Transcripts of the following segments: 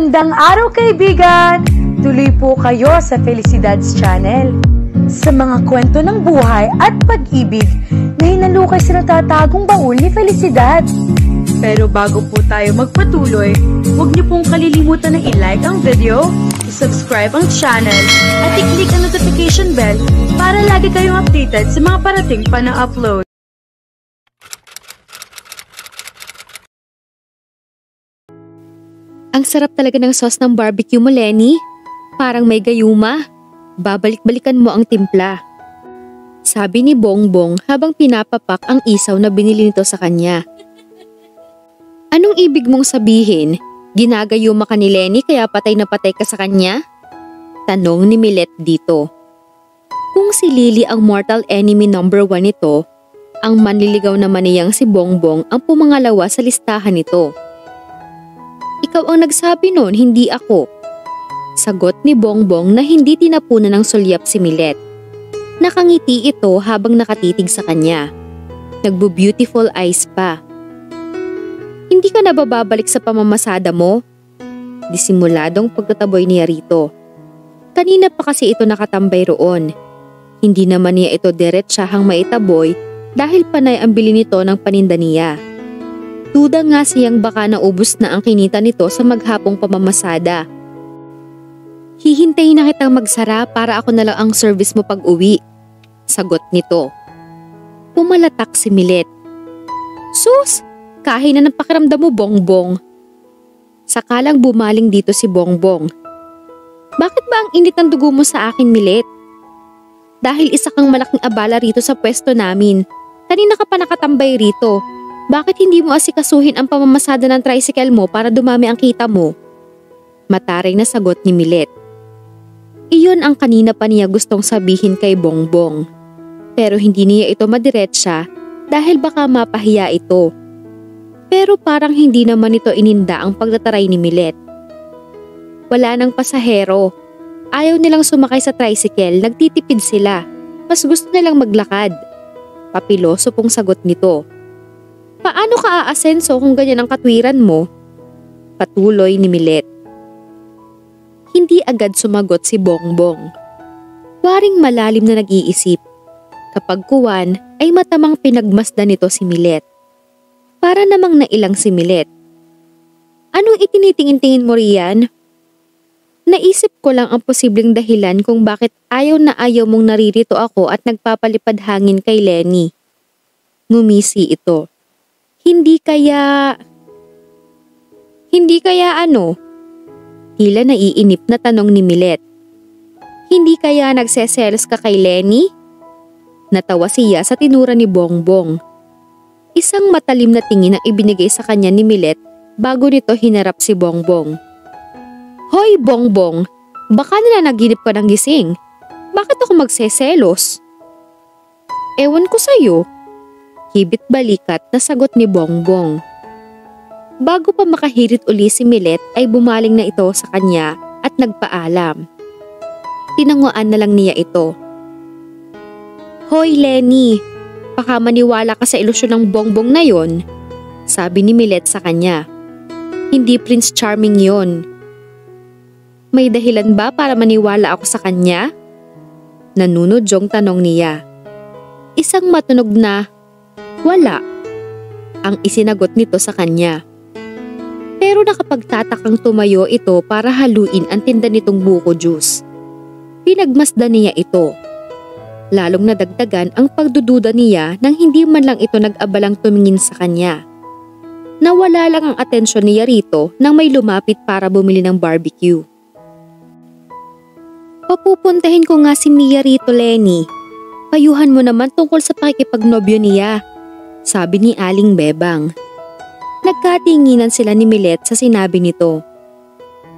Magandang araw kaibigan! Tuloy po kayo sa Felicidad's Channel. Sa mga kwento ng buhay at pag-ibig na hinalukay sa natatagong baul ni Felicidad. Pero bago po tayo magpatuloy, huwag niyo pong kalilimutan na i-like ang video, i-subscribe ang channel, at i-click ang notification bell para lagi kayong updated sa mga parating pa na upload. Ang sarap talaga ng sauce ng barbecue mo, Lenny. Parang may gayuma. Babalik-balikan mo ang timpla. Sabi ni Bongbong habang pinapapak ang isaw na binili nito sa kanya. Anong ibig mong sabihin? Ginagayuma ka ni Lenny kaya patay na patay ka sa kanya? Tanong ni Milet dito. Kung si Lily ang mortal enemy number 1 nito, ang manliligaw naman niyang si Bongbong ang pumangalawa sa listahan nito. Ikaw ang nagsabi noon, hindi ako. Sagot ni Bongbong na hindi tinapunan ng sulyap si Milet. Nakangiti ito habang nakatitig sa kanya. Nagbo-beautiful eyes pa. Hindi ka na bababalik sa pamamasada mo? Disimuladong pagtataboy niya rito. Kanina pa kasi ito nakatambay roon. Hindi naman niya ito diretsahang maitaboy dahil panay ang bili nito ng paninda niya. Duda nga siyang baka naubos na ang kinita nito sa maghapong pamamasada. Hihintayin na kitang magsara para ako na lang ang service mo pag-uwi. Sagot nito. Pumalatak si Milet. Sus! Kahina ng pakiramdam mo, Bongbong. Sakalang bumaling dito si Bongbong. Bakit ba ang init ng dugo mo sa akin, Milet? Dahil isa kang malaking abala rito sa pwesto namin. Kanina ka pa nakatambay rito. Bakit hindi mo asikasuhin ang pamamasada ng tricycle mo para dumami ang kita mo? Mataray na sagot ni Milet. Iyon ang kanina pa niya gustong sabihin kay Bongbong. Pero hindi niya ito madiretsya dahil baka mapahiya ito. Pero parang hindi naman ito ininda ang pagtataray ni Milet. Wala nang pasahero. Ayaw nilang sumakay sa tricycle, nagtitipid sila. Mas gusto nilang maglakad. Papiloso pong sagot nito. Paano ka aasenso kung ganyan ang katwiran mo? Patuloy ni Milet. Hindi agad sumagot si Bongbong. Waring malalim na nag-iisip. Kapag kuwan ay matamang pinagmasdan nito si Milet. Para namang nailang si Milet. Anong itinitingin-tingin mo riyan? Naisip ko lang ang posibleng dahilan kung bakit ayaw na ayaw mong naririto ako at nagpapalipad hangin kay Lenny. Ngumisi ito. Hindi kaya ano? Tila naiinip na tanong ni Milet. Hindi kaya nagseselos ka kay Lenny? Natawa siya sa tinura ni Bongbong. Isang matalim na tingin ang ibinigay sa kanya ni Milet bago nito hinarap si Bongbong. Hoy Bongbong, baka nananaginip ka ng gising. Bakit ako magseselos? Ewan ko sa'yo. Hibit balikat na sagot ni Bongbong. Bago pa makahirit uli si Milet ay bumaling na ito sa kanya at nagpaalam. Tinanguan na lang niya ito. Hoy Lenny, baka maniwala ka sa ilusyon ng Bongbong na yon, sabi ni Milet sa kanya. Hindi Prince Charming yon. May dahilan ba para maniwala ako sa kanya? Nanunodyong tanong niya. Isang matunog na wala, ang isinagot nito sa kanya. Pero nakapagtatakang tumayo ito para haluin ang tinda nitong buko juice. Pinagmasdan niya ito. Lalong nadagdagan ang pagdududa niya nang hindi man lang ito nag-abalang tumingin sa kanya. Nawala lang ang atensyon niya rito nang may lumapit para bumili ng barbecue. Papupuntahin ko nga si Mia rito, Lenny. Payuhan mo naman tungkol sa pakikipagnobyo niya. Sabi ni Aling Bebang. Nagkatinginan sila ni Milet sa sinabi nito.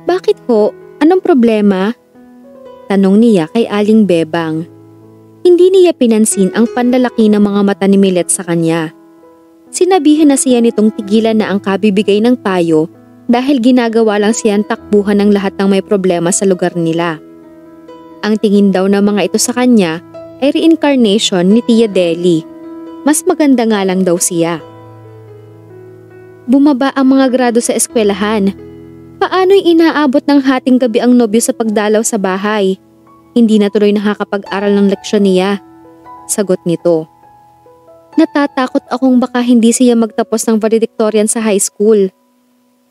Bakit ho? Anong problema? Tanong niya kay Aling Bebang. Hindi niya pinansin ang panlalaki ng mga mata ni Milet sa kanya. Sinabihan na siya nitong tigilan na ang kabibigay ng payo dahil ginagawa lang siyang takbuhan ng lahat ng may problema sa lugar nila. Ang tingin daw ng mga ito sa kanya ay reincarnation ni Tia Deli. Mas maganda nga lang daw siya. Bumaba ang mga grado sa eskwelahan. Paano'y inaabot ng hating gabi ang nobyo sa pagdalaw sa bahay? Hindi na tuloy nakakapag-aral ng leksyon niya. Sagot nito. Natatakot akong baka hindi siya magtapos ng valedictorian sa high school.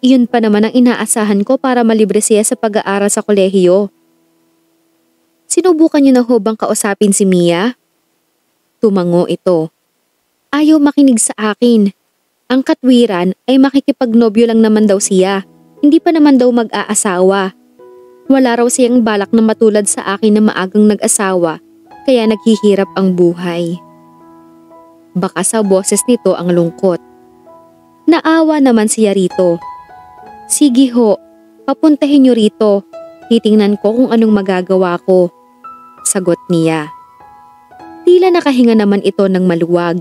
Iyon pa naman ang inaasahan ko para malibre siya sa pag-aaral sa kolehiyo. Sinubukan niyo na ho bang kausapin si Mia? Tumango ito. Ayaw makinig sa akin. Ang katwiran ay makikipagnobyo lang naman daw siya. Hindi pa naman daw mag-aasawa. Wala raw siyang balak na matulad sa akin na maagang nag-asawa, kaya naghihirap ang buhay. Baka sa boses nito ang lungkot. Naawa naman siya rito. Sige ho, papuntahin niyo rito. Titingnan ko kung anong magagawa ko. Sagot niya. Tila nakahinga naman ito ng maluwag.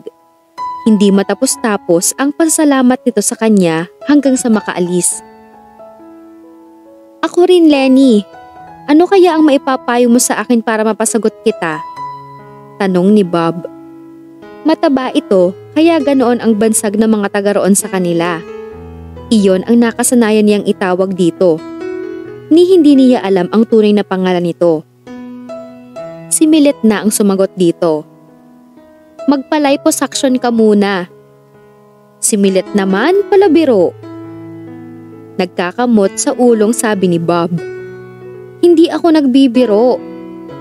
Hindi matapos-tapos ang pasalamat nito sa kanya hanggang sa makaalis. Ako rin, Lenny. Ano kaya ang maipapayo mo sa akin para mapasagot kita? Tanong ni Bob. Mataba ito kaya ganoon ang bansag ng mga taga roon sa kanila. Iyon ang nakasanayan niyang itawag dito. Hindi niya alam ang tunay na pangalan nito. Si Milet na ang sumagot dito. Magpaliposuction ka muna. Si Milet naman palabiro. Nagkakamot sa ulong sabi ni Bob. Hindi ako nagbibiro.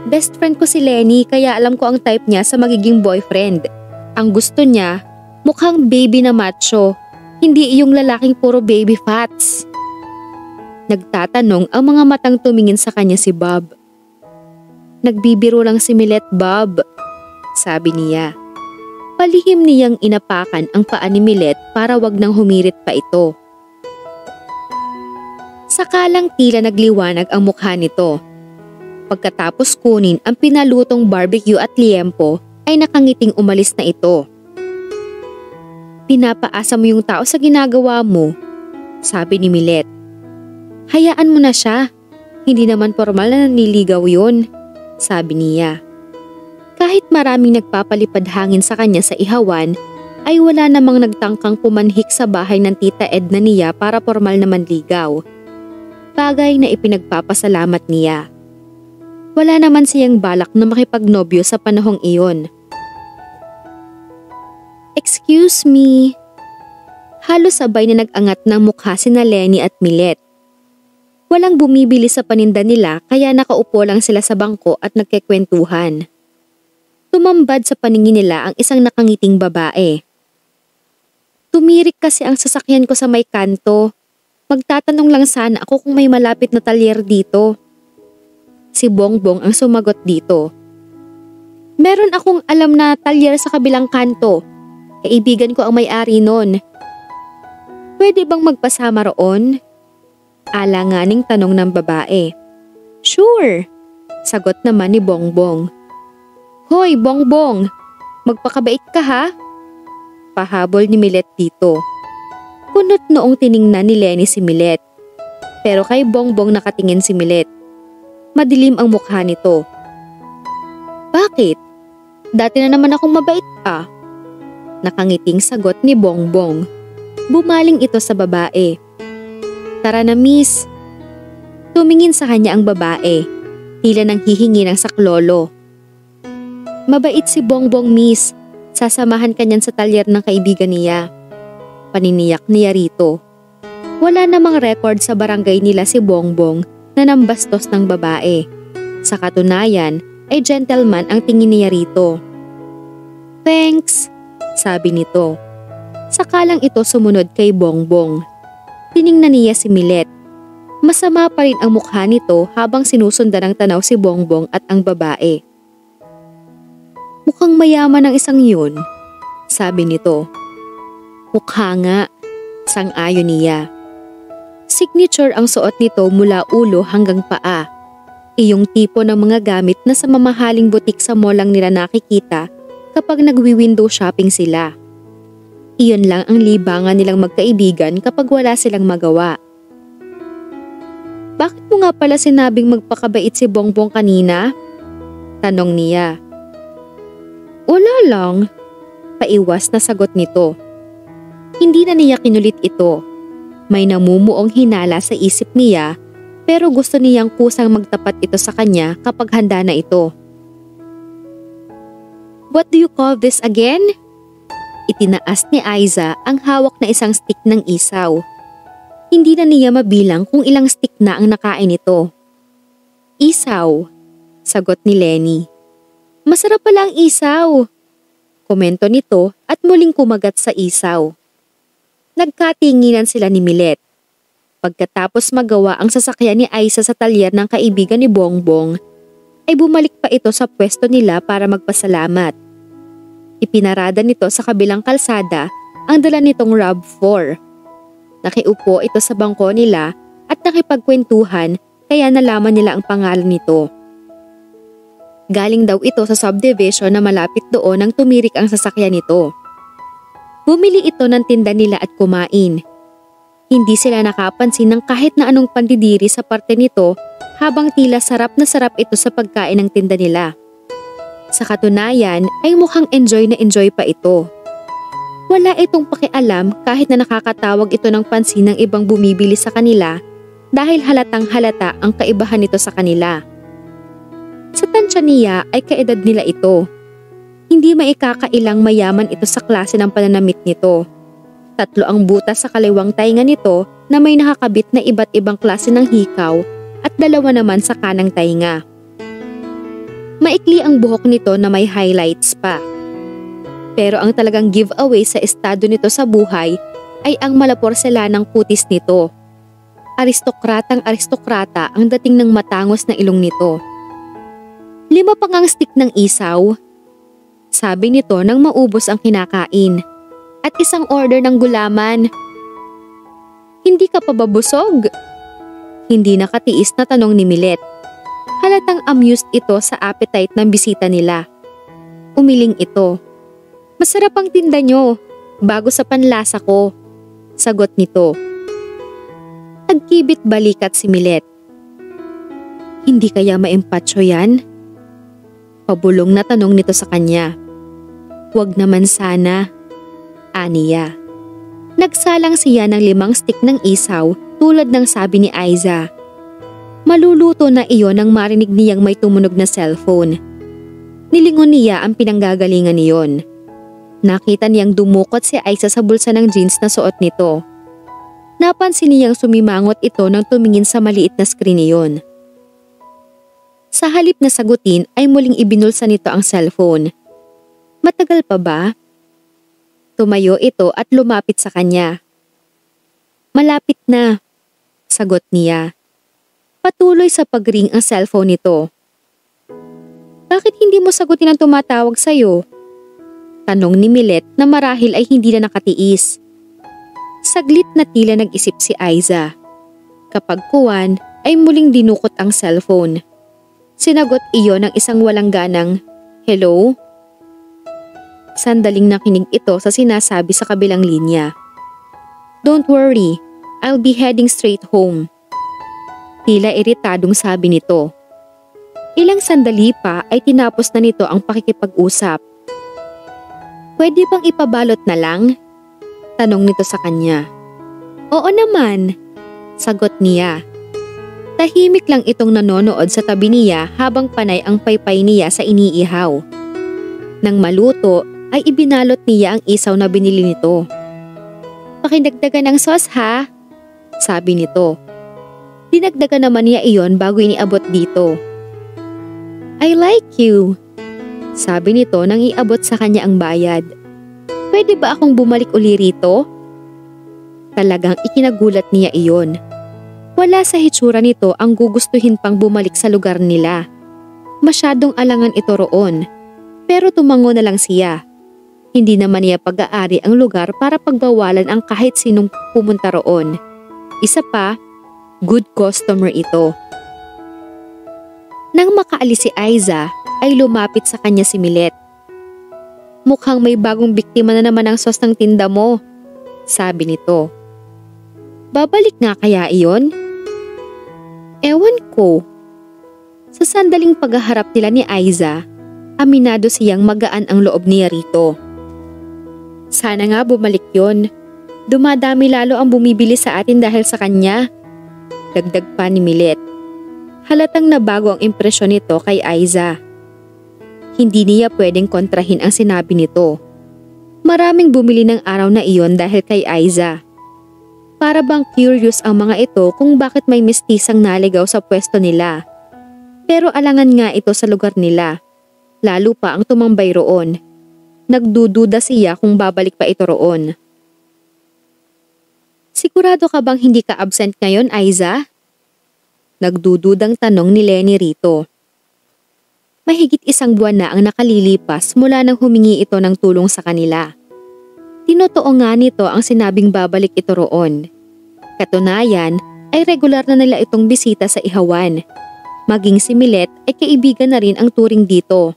Best friend ko si Lenny kaya alam ko ang type niya sa magiging boyfriend. Ang gusto niya, mukhang baby na macho. Hindi yung lalaking puro baby fats. Nagtatanong ang mga matang tumingin sa kanya si Bob. Nagbibiro lang si Milet, Bob. Sabi niya. Palihim niyang inapakan ang paa ni Milet para wag nang humirit pa ito. Sakalang tila nagliwanag ang mukha nito. Pagkatapos kunin ang pinalutong barbecue at liempo ay nakangiting umalis na ito. Pinapaasa mo yung tao sa ginagawa mo, sabi ni Milet. Hayaan mo na siya. Hindi naman formal na nanliligaw yun, sabi niya. Kahit maraming nagpapalipad hangin sa kanya sa ihawan, ay wala namang nagtangkang pumanhik sa bahay ng Tita Edna niya para formal na manligaw. Bagay na ipinagpapasalamat niya. Wala naman siyang balak na makipagnobyo sa panahong iyon. Excuse me. Halos sabay na nag-angat ng mukha sina Lenny at Milet. Walang bumibili sa paninda nila kaya nakaupo lang sila sa bangko at nagkikwentuhan. Tumambad sa paningin nila ang isang nakangiting babae. Tumirik kasi ang sasakyan ko sa may kanto. Magtatanong lang sana ako kung may malapit na talyer dito. Si Bongbong ang sumagot dito. Meron akong alam na talyer sa kabilang kanto. Kaibigan ko ang may-ari nun. Pwede bang magpasama roon? Alanganing tanong ng babae. Sure, sagot naman ni Bongbong. Hoy Bongbong, magpakabait ka ha? Pahabol ni Milet dito. Kunot noong tiningnan ni Lenny si Milet. Pero kay Bongbong nakatingin si Milet. Madilim ang mukha nito. Bakit? Dati na naman akong mabait ah. Nakangiting sagot ni Bongbong. Bumaling ito sa babae. Tara na miss. Tumingin sa kanya ang babae. Tila nang hihingi ng saklolo. Mabait si Bongbong miss. Sasamahan ka niyan sa talyer ng kaibigan niya. Paniniyak niya rito. Wala namang record sa barangay nila si Bongbong na nambastos ng babae. Sa katunayan ay gentleman ang tingin niya rito. Thanks, sabi nito. Sakalang ito sumunod kay Bongbong. Tiningnan niya si Milet. Masama pa rin ang mukha nito habang sinusundan ng tanaw si Bongbong at ang babae. Mukhang mayaman ang isang yun, sabi nito. Mukha nga, sang-ayon niya. Signature ang suot nito mula ulo hanggang paa. Iyong tipo ng mga gamit na sa mamahaling butik sa mall lang nila nakikita kapag nagwi-window shopping sila. Iyon lang ang libangan nilang magkaibigan kapag wala silang magawa. Bakit mo nga pala sinabing magpakabait si Bongbong kanina? Tanong niya. Wala lang, paiwas na sagot nito. Hindi na niya kinulit ito. May namumuong hinala sa isip niya pero gusto niyang kusang magtapat ito sa kanya kapag handa na ito. "What do you call this again?" Itinaas ni Aiza ang hawak na isang stick ng isaw. Hindi na niya mabilang kung ilang stick na ang nakain ito. "Isaw," sagot ni Lenny. "Masarap pala ang isaw," komento nito at muling kumagat sa isaw. Nagkatinginan sila ni Milet. Pagkatapos magawa ang sasakyan ni Aiza sa talyer ng kaibigan ni Bongbong, ay bumalik pa ito sa pwesto nila para magpasalamat. Ipinarada nito sa kabilang kalsada ang dala nitong RAV4. Nakiupo ito sa bangko nila at nakipagkwentuhan kaya nalaman nila ang pangalan nito. Galing daw ito sa subdivision na malapit doon nang tumirik ang sasakyan nito. Bumili ito ng tinda nila at kumain. Hindi sila nakapansin ng kahit na anong pandidiri sa parte nito habang tila sarap na sarap ito sa pagkain ng tinda nila. Sa katunayan ay mukhang enjoy na enjoy pa ito. Wala itong pakialam kahit na nakakatawag ito ng pansin ng ibang bumibili sa kanila dahil halatang halata ang kaibahan nito sa kanila. Sa tansya niya ay kaedad nila ito. Hindi maikakailang mayaman ito sa klase ng pananamit nito. 3 ang butas sa kaliwang tainga nito na may nakakabit na iba't ibang klase ng hikaw at 2 naman sa kanang tainga. Maikli ang buhok nito na may highlights pa. Pero ang talagang giveaway sa estado nito sa buhay ay ang malaporselanang kutis nito. Aristokratang aristokrata ang dating ng matangos na ilong nito. 5 pa ngang stick ng isaw, sabi nito nang maubos ang kinakain. At 1 order ng gulaman. "Hindi ka pa ba busog?" Hindi nakatiis na tanong ni Milet. Halatang amused ito sa appetite ng bisita nila. Umiling ito. "Masarap ang tinda nyo, bago sa panlasa ko," sagot nito. Nagkibit balikat si Milet. "Hindi kaya maimpatsyo yan?" Pabulong na tanong nito sa kanya. "Wag naman sana," aniya. Nagsalang siya ng 5 stick ng isaw tulad ng sabi ni Aiza. Maluluto na iyon nang marinig niyang may tumunog na cellphone. Nilingon niya ang pinanggagalingan niyon. Nakita niyang dumukot si Aiza sa bulsa ng jeans na suot nito. Napansin niyang sumimangot ito nang tumingin sa maliit na screen niyon. Sa halip na sagutin ay muling ibinulsa nito ang cellphone. "Matagal pa ba?" Tumayo ito at lumapit sa kanya. "Malapit na," sagot niya. Patuloy sa pagring ang cellphone nito. "Bakit hindi mo sagutin ang tumatawag sa'yo?" Tanong ni Milet na marahil ay hindi na nakatiis. Saglit na tila nag-isip si Aiza. Kapag kuwan ay muling dinukot ang cellphone. Sinagot iyon ng isang walang ganang, "Hello?" Sandaling nakinig ito sa sinasabi sa kabilang linya. "Don't worry, I'll be heading straight home." Tila iritadong sabi nito. Ilang sandali pa ay tinapos na nito ang pakikipag-usap. "Pwede bang ipabalot na lang?" Tanong nito sa kanya. "Oo naman," sagot niya. Tahimik lang itong nanonood sa tabi niya habang panay ang paypay niya sa iniihaw. Nang maluto ay ibinalot niya ang isaw na binili nito. "Pakidagdagan ng sauce ha?" sabi nito. Dinagdagan naman niya iyon bago iniabot dito. "I like you," sabi nito nang iabot sa kanya ang bayad. "Pwede ba akong bumalik uli rito?" Talagang ikinagulat niya iyon. Wala sa hitsura nito ang gugustuhin pang bumalik sa lugar nila. Masyadong alangan ito roon. Pero tumango na lang siya. Hindi naman niya pag-aari ang lugar para pagbawalan ang kahit sinong pumunta roon. Isa pa, good customer ito. Nang makaalis si Aiza, ay lumapit sa kanya si Milet. "Mukhang may bagong biktima na naman ang sauce ng tinda mo," sabi nito. "Babalik nga kaya iyon?" "Ewan ko." Sa sandaling paghaharap nila ni Aiza, aminado siyang magaan ang loob niya rito. Sana nga bumalik yon. Dumadami lalo ang bumibili sa atin dahil sa kanya. Dagdag pa ni Milet. Halatang nabago ang impresyon nito kay Aiza. Hindi niya pwedeng kontrahin ang sinabi nito. Maraming bumili ng araw na iyon dahil kay Aiza. Para bang curious ang mga ito kung bakit may mestisang naligaw sa pwesto nila. Pero alangan nga ito sa lugar nila. Lalo pa ang tumambay roon. Nagdududa siya kung babalik pa ito roon. Sigurado ka bang hindi ka absent ngayon, Aiza? Nagdududang tanong ni Lenny rito. Mahigit 1 buwan na ang nakalilipas mula nang humingi ito ng tulong sa kanila. Tinotoo nga nito ang sinabing babalik ito roon. Katunayan ay regular na nila itong bisita sa ihawan. Maging si Milet ay kaibigan na rin ang turing dito.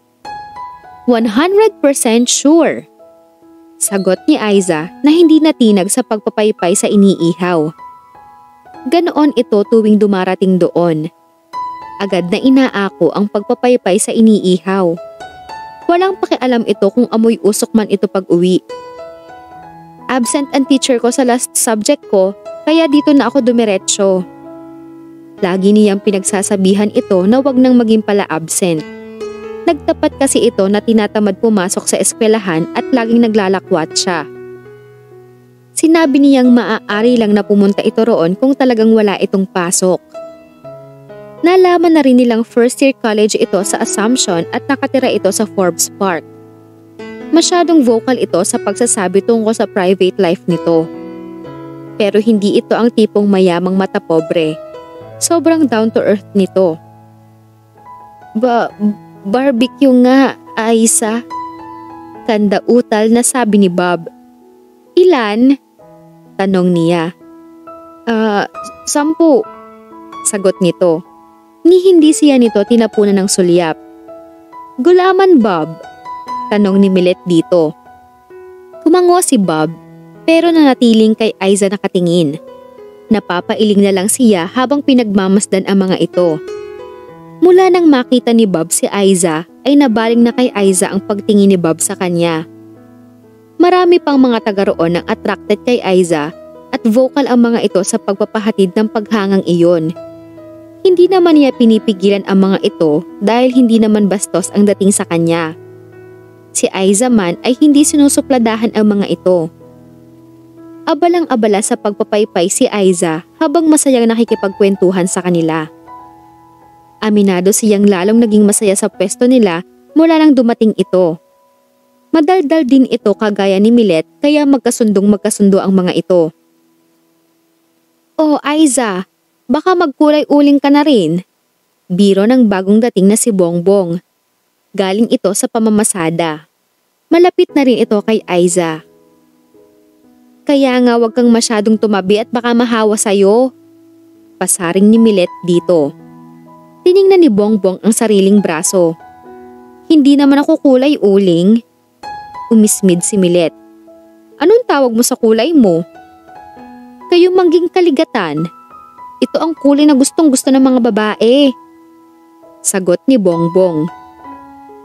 100% sure. Sagot ni Aiza na hindi natinag sa pagpapaypay sa iniihaw. Ganoon ito tuwing dumarating doon. Agad na inaako ang pagpapaypay sa iniihaw. Walang pakialam ito kung amoy usok man ito pag-uwi. Absent ang teacher ko sa last subject ko, kaya dito na ako dumiretso. Lagi niyang pinagsasabihan ito na wag nang maging pala absent. Nagtapat kasi ito na tinatamad pumasok sa eskwelahan at laging naglalakwat siya. Sinabi niyang maaari lang na pumunta ito roon kung talagang wala itong pasok. Nalaman na rin nilang first year college ito sa Assumption at nakatira ito sa Forbes Park. Masyadong vocal ito sa pagsasabi tungkol sa private life nito. Pero hindi ito ang tipong mayamang mata pobre. Sobrang down to earth nito. Barbecue nga, Aiza. Kandautal na sabi ni Bob. Ilan? Tanong niya. 10. Sagot nito. Ni hindi siya nito tinapunan ng sulyap. Gulaman, Bob? Tanong ni Milet dito. Kumango si Bob, pero nanatiling kay Aiza nakatingin. Napapailing na lang siya habang pinagmamasdan ang mga ito. Mula nang makita ni Bob si Aiza, ay nabaling na kay Aiza ang pagtingin ni Bob sa kanya. Marami pang mga taga roon ang attracted kay Aiza at vocal ang mga ito sa pagpapahatid ng paghangang iyon. Hindi naman niya pinipigilan ang mga ito dahil hindi naman bastos ang dating sa kanya. Si Aiza man ay hindi sinusupladahan ang mga ito. Abalang-abala sa pagpapaypay si Aiza habang masayang nakikipagkwentuhan sa kanila. Aminado siyang lalong naging masaya sa pwesto nila mula nang dumating ito. Madaldal din ito kagaya ni Milet kaya magkasundo ang mga ito. Oh Aiza, baka magkulay-uling ka na rin. Biro ng bagong dating na si Bongbong. Galing ito sa pamamasada. Malapit na rin ito kay Aiza. Kaya nga wag kang masyadong tumabi at baka mahawa sa'yo. Pasaring ni Milet dito. Tiningnan ni Bongbong ang sariling braso. Hindi naman ako kulay-uling. Umismid si Milet. Anong tawag mo sa kulay mo? Kayong mangging kaligatan. Ito ang kulay na gustong-gusto ng mga babae. Sagot ni Bongbong.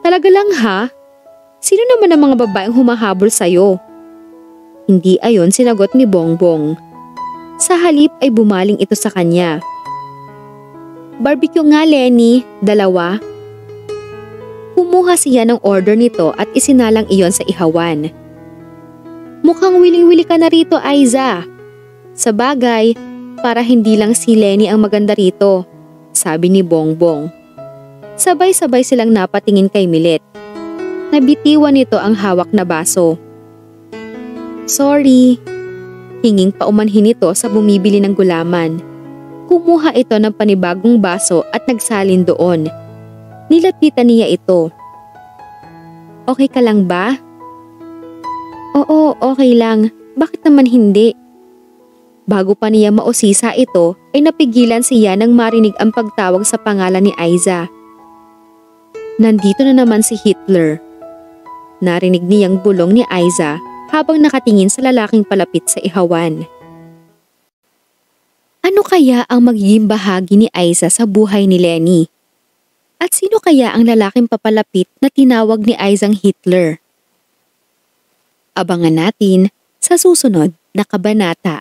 Talaga lang ha? Sino naman ang mga babaeng humahabol sa'yo? Hindi ayon sinagot ni Bongbong. Sa halip ay bumaling ito sa kanya. Barbecue nga Lenny, 2. Kumuha siya ng order nito at isinalang iyon sa ihawan. Mukhang wiling-wili ka na rito, Aiza. Sa bagay, para hindi lang si Lenny ang maganda rito, sabi ni Bongbong. Sabay-sabay silang napatingin kay Milet. Nabitiwan nito ang hawak na baso. Sorry. Hinging paumanhin ito sa bumibili ng gulaman. Kumuha ito ng panibagong baso at nagsalin doon. Nilapitan niya ito. Okay ka lang ba? Oo, okay lang. Bakit naman hindi? Bago pa niya mausisa ito ay napigilan siya nang marinig ang pagtawag sa pangalan ni Aiza. Nandito na naman si Hitler. Narinig niyang bulong ni Aiza habang nakatingin sa lalaking palapit sa ihawan. Ano kaya ang magiging bahagi ni Aiza sa buhay ni Lenny? At sino kaya ang lalaking papalapit na tinawag ni Aizang Hitler? Abangan natin sa susunod. na kabanata.